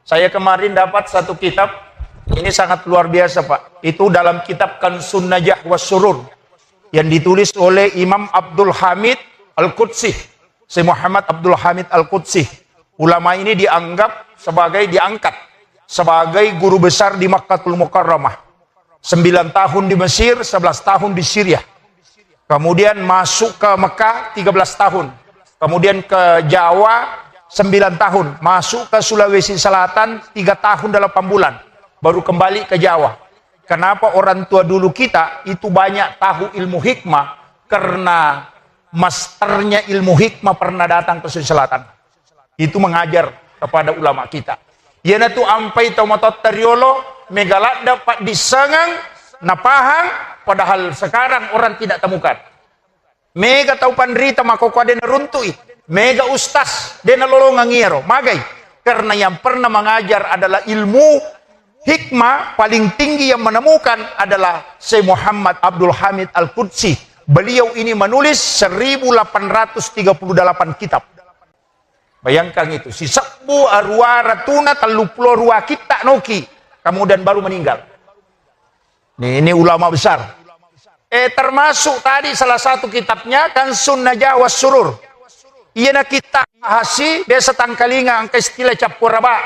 Saya kemarin dapat satu kitab, ini sangat luar biasa Pak. Itu dalam kitab Kansun Najah Wassurur yang ditulis oleh Imam Abdul Hamid Al-Qudsi, Syekh Muhammad Abdul Hamid Al-Qudsi. Ulama ini diangkat sebagai guru besar di Makkatul Mukarramah. 9 tahun di Mesir, 11 tahun di Syria. Kemudian masuk ke Mekah 13 tahun. Kemudian ke Jawa 9 tahun, masuk ke Sulawesi Selatan 3 tahun 8 bulan, baru kembali ke Jawa. Kenapa orang tua dulu kita itu banyak tahu ilmu hikmah? Karena masternya ilmu hikmah pernah datang ke Sulawesi Selatan. Itu mengajar kepada ulama kita. Yana tu ampai tomatot teriolo, megalat dapat disengang, napahang, padahal sekarang orang tidak temukan. Mega tau pandrita makoko ada runtui. Mega ustaz dena lolongang ngiro magai karena yang pernah mengajar adalah ilmu hikmah paling tinggi yang menemukan adalah Syekh Muhammad Abdul Hamid Al-Qudsi. Beliau ini menulis 1838 kitab. Bayangkan itu, si sebu arwa ratuna taluplo ruwa kita noki, kemudian baru meninggal. Ini ulama besar. Termasuk tadi salah satu kitabnya Kansun Najah Wassurur. Iya na kita hasi desa Tangkalinga ang istilah Capuraba.